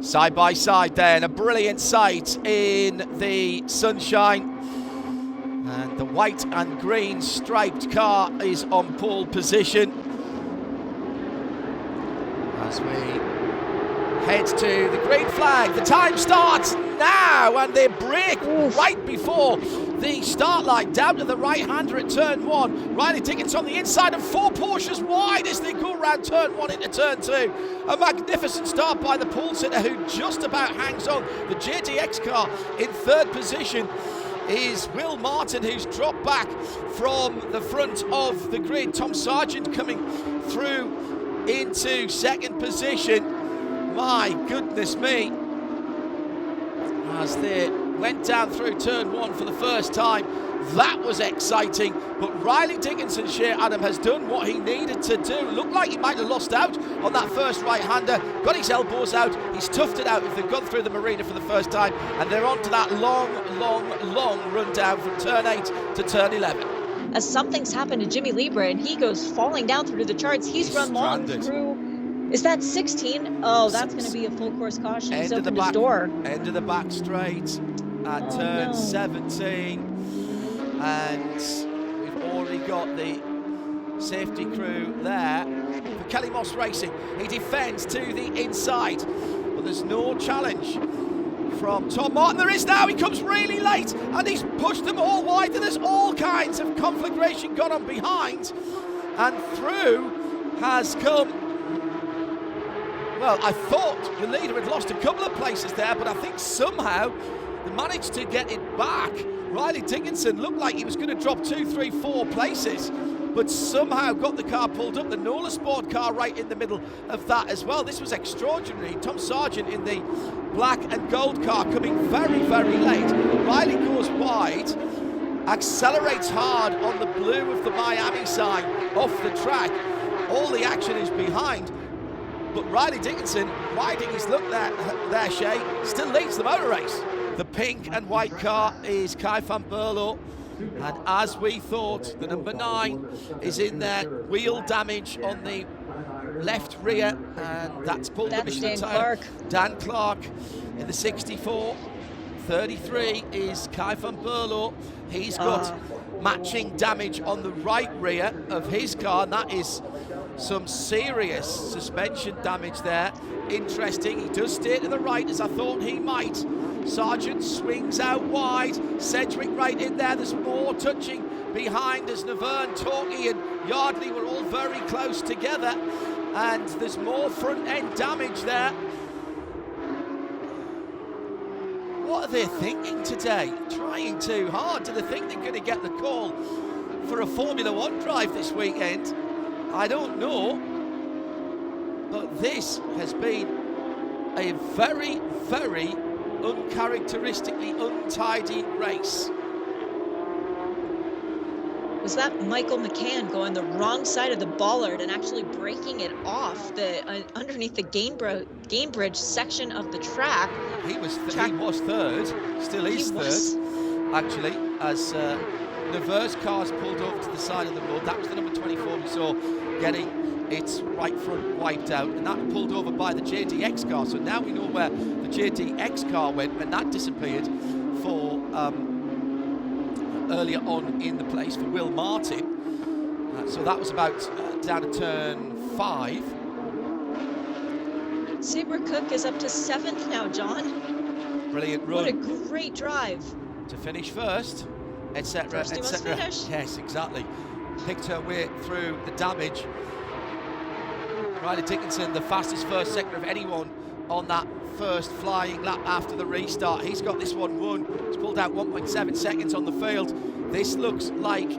Side by side then, a brilliant sight in the sunshine. And the white and green striped car is on pole position. As we head to the green flag, the time starts now, and they break right before the start line, down to the right-hander at turn 1. Riley Dickinson on the inside, and 4 Porsches wide as they go around turn 1 into turn 2. A magnificent start by the pole sitter, who just about hangs on. The JDX car in 3rd position is Will Martin, who's dropped back from the front of the grid. Tom Sargent coming through into 2nd position. My goodness me, as they went down through turn 1 for the first time. That was exciting, but Riley Dickinson, Shea Adam, has done what he needed to do. Looked like he might have lost out on that first right-hander, got his elbows out, he's toughed it out if they've gone through the marina for the first time, and they're on to that long run down from turn 8 to turn 11. As something's happened to Jimmy Libre, and he goes falling down through the charts. He's run long through, is that 16? Oh, that's going to be a full course caution. He's opened his door. End of the back straight at turn 17. And we've already got the safety crew there for Kelly Moss Racing. He defends to the inside, but there's no challenge from Tom Martin. There is now. He comes really late, and he's pushed them all wide, and there's all kinds of conflagration gone on behind. And through has come, well, I thought the leader had lost a couple of places there, but I think somehow they managed to get it back. Riley Dickinson looked like he was going to drop 2, 3, 4 places, but somehow got the car pulled up. The Nola Sport car right in the middle of that as well. This was extraordinary. Tom Sargent in the black and gold car coming very late. Riley goes wide, accelerates hard on the blue of the Miami sign off the track. All the action is behind, but Riley Dickinson, riding his look there, Shay, still leads the motor race. The pink and white car is Kai van Berlo, and as we thought, the number 9 is in there. Wheel damage on the left rear, and that's pulled the Michelin tire. Dan Clark in the 64. 33 is Kai van Berlo. He's got matching damage on the right rear of his car, and that is some serious suspension damage there. Interesting, he does stay to the right as I thought he might. Sargent swings out wide, Sedgwick right in there. There's more touching behind as Naverne, Torquay and Yardley were all very close together, and there's more front end damage there. What are they thinking today? Trying too hard. Do they think they're going to get the call for a Formula 1 drive this weekend? I don't know, but this has been a very uncharacteristically untidy race. Was that Michael McCann going the wrong side of the bollard and actually breaking it off the underneath the Gamebridge section of the track? He was third, still is third, actually, as Navarre's car's pulled over to the side of the road. That was the number 24 we saw getting its right front wiped out, and that pulled over by the JDX car. So now we know where the JDX car went, and that disappeared for earlier on in the place for Will Martin. So that was about down to turn 5. Sabre Cook is up to 7th now, John. Brilliant run. What a great drive. To finish first, etc., etc. Yes, exactly. Picked her way through the damage. Riley Dickinson, the fastest first sector of anyone on that first flying lap after the restart. He's got this one won. He's pulled out 1.7 seconds on the field. This looks like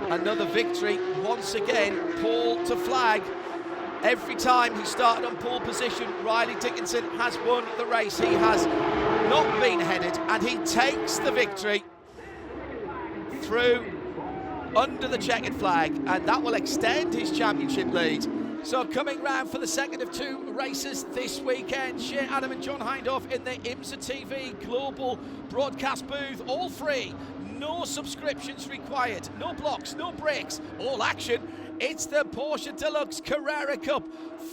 another victory. Once again, pole to flag. Every time he started on pole position, Riley Dickinson has won the race. He has not been headed, and he takes the victory through under the checkered flag, and that will extend his championship lead. So coming round for the second of 2 races this weekend. Shea Adam and John Hindhaugh in the IMSA TV global broadcast booth. All free, no subscriptions required, no blocks, no breaks, all action. It's the Porsche Deluxe Carrera Cup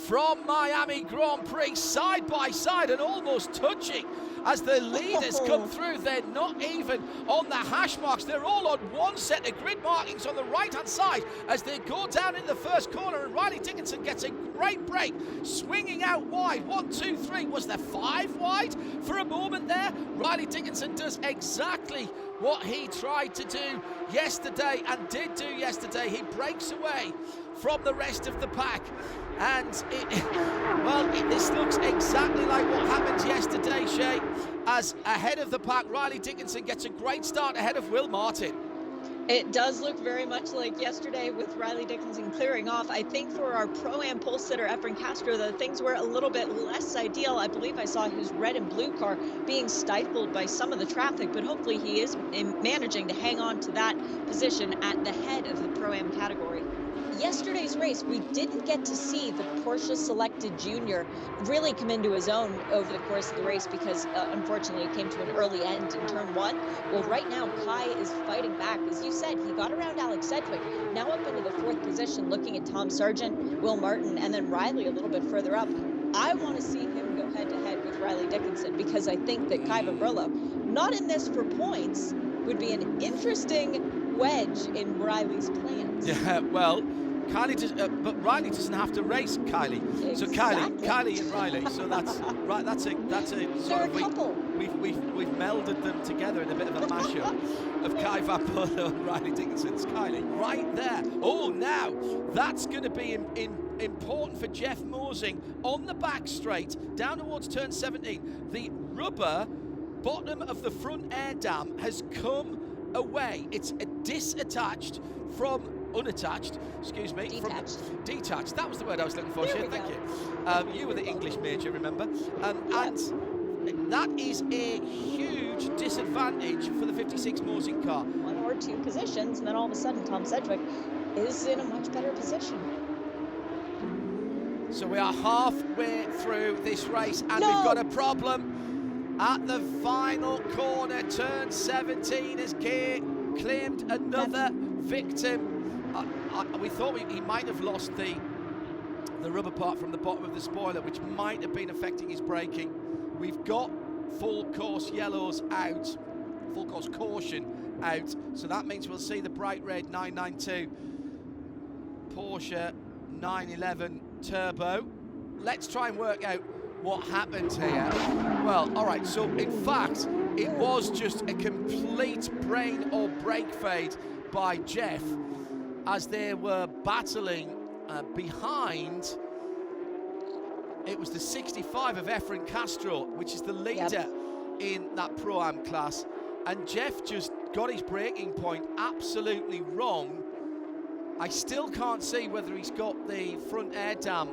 from Miami Grand Prix, side by side and almost touching as the leaders come through. They're not even on the hash marks. They're all on one set of grid markings on the right-hand side as they go down in the first corner, and Riley Dickinson gets a great break, swinging out wide. 1, 2, 3. Was there 5 wide for a moment there? Riley Dickinson does exactly what he tried to do yesterday and did do yesterday. He breaks away from the rest of the pack, and this looks exactly like what happened yesterday, Shay, as ahead of the pack Riley Dickinson gets a great start ahead of Will Martin. It does look very much like yesterday with Riley Dickinson clearing off. I think for our Pro-Am pole sitter, Efren Castro, the things were a little bit less ideal. I believe I saw his red and blue car being stifled by some of the traffic, but hopefully he is managing to hang on to that position at the head of the Pro-Am category. Yesterday's race, we didn't get to see the Porsche Selected Junior really come into his own over the course of the race because, unfortunately, it came to an early end in turn 1. Well, right now, Kai is fighting back. As you said, he got around Alex Sedgwick, now up into the 4th position, looking at Tom Sargent, Will Martin, and then Riley a little bit further up. I want to see him go head-to-head with Riley Dickinson because I think that Kai Vanberlo, not in this for points, would be an interesting wedge in Riley's plans. Yeah, well, Kylie does, but Riley doesn't have to race Kylie. Exactly. So Kylie and Riley. So that's right. That's a sort of couple. We've melded them together in a bit of a mashup of Kai Vanberlo and Riley Dickinson's Kylie right there. Oh, now that's going to be important for Jeff Mosing on the back straight down towards turn 17. The rubber bottom of the front air dam has come away. It's unattached. Detached. That was the word I was looking for. Thank you. You were the English major, remember? And that is a huge disadvantage for the 56 Mosing car. 1 or 2 positions, and then all of a sudden Tom Sedgwick is in a much better position. So we are halfway through this race, and we've got a problem at the final corner. Turn 17 has claimed another victim. We thought he might have lost the rubber part from the bottom of the spoiler, which might have been affecting his braking. We've got full course yellows out, full course caution out, so that means we'll see the bright red 992 Porsche 911 Turbo. Let's try and work out what happened here. Well, all right, so in fact, it was just a complete brain or brake fade by Jeff as they were battling behind. It was the 65 of Efren Castro, which is the leader in that Pro-Am class, and Jeff just got his braking point absolutely wrong. I still can't see whether he's got the front air dam,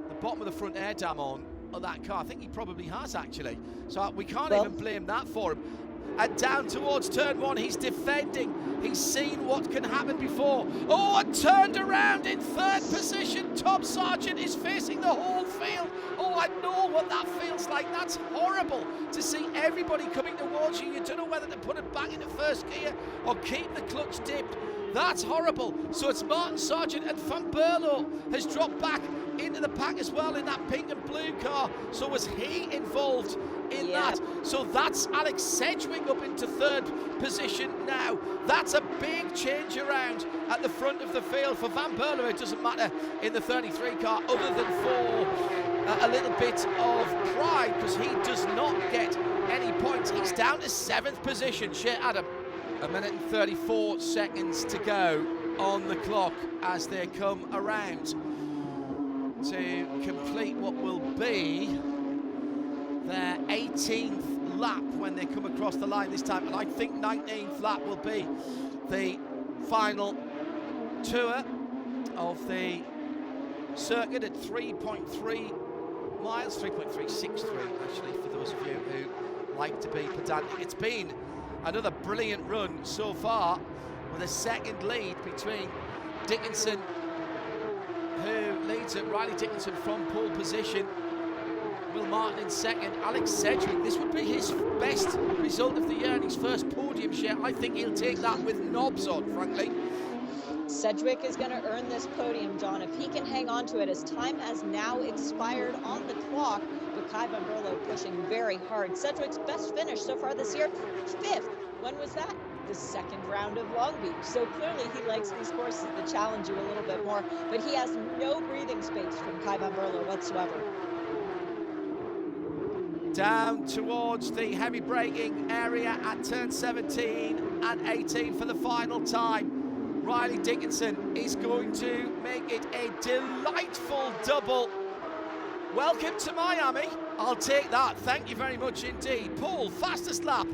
the bottom of the front air dam on that car. I think he probably has, actually, so we can't even blame that for him. And down towards turn 1, he's defending. He's seen what can happen before. Oh, and turned around in 3rd position. Tom Sargent is facing the whole field. Oh, I know what that feels like. That's horrible to see everybody coming towards you. You don't know whether to put it back into 1st gear or keep the clutch dipped. That's horrible. So it's Martin Sargent, and Vanberlo has dropped back into the pack as well in that pink and blue car. So was he involved in that? So that's Alex Sedgwick up into 3rd position now. That's a big change around at the front of the field for Vanberlo. It doesn't matter in the 33 car, other than for a little bit of pride, because he does not get any points. He's down to 7th position. Shea Adam. 1 minute and 34 seconds to go on the clock as they come around to complete what will be their 18th lap when they come across the line this time. And I think 19th lap will be the final tour of the circuit at 3.3 miles, 3.363 actually, for those of you who like to be pedantic. It's been another brilliant run so far, with a 2nd lead between Dickinson who leads it. Riley Dickinson from pole position. Will Martin in second. Alex Sedgwick, this would be his best result of the year and his first podium share. I think he'll take that with knobs on, frankly. Sedgwick is going to earn this podium, John, if he can hang on to it, as time has now expired on the clock, with Kai Van Berlo pushing very hard. Sedgwick's best finish so far this year, 5th. When was that? The second round of Long Beach. So clearly he likes these courses that challenge you a little bit more, but he has no breathing space from Kai Van Berlo whatsoever. Down towards the heavy braking area at turn 17 and 18 for the final time. Riley Dickinson is going to make it a delightful double. Welcome to Miami. I'll take that. Thank you very much indeed. Paul, fastest lap.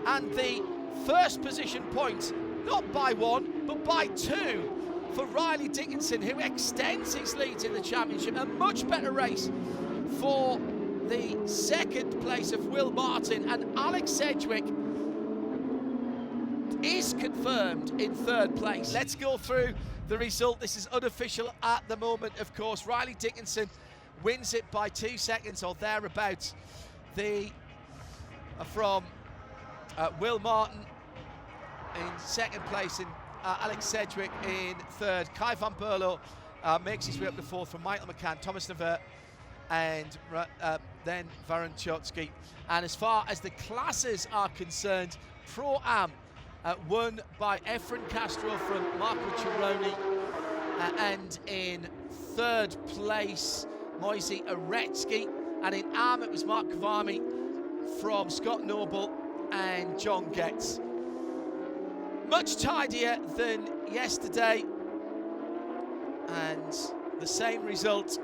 And the first position point, not by 1, but by 2 for Riley Dickinson, who extends his lead in the championship. A much better race for the second place of Will Martin, and Alex Sedgwick is confirmed in 3rd place. Let's go through the result. This is unofficial at the moment, of course. Riley Dickinson wins it by 2 seconds or thereabouts. From Will Martin in 2nd place, and Alex Sedgwick in 3rd. Kai Van Berlo makes his way up to 4th from Michael McCann, Thomas Nevert, and then Varun Chotsky. And as far as the classes are concerned, Pro-Am won by Efren Castro from Marco Cironi, and in 3rd place Moise Aretsky, and in Am it was Mark Kavami from Scott Noble and John Getz. Much tidier than yesterday, and the same result,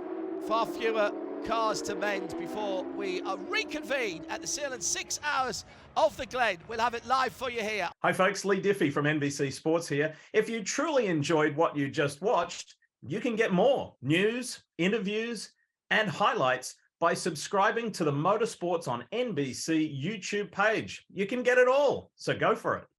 far fewer cars to mend before we are reconvened at the Salem 6 hours of the Glen. We'll have it live for you here. Hi folks, Lee Diffie from NBC Sports here. If you truly enjoyed what you just watched, you can get more news, interviews, and highlights by subscribing to the Motorsports on NBC YouTube page. You can get it all, so go for it.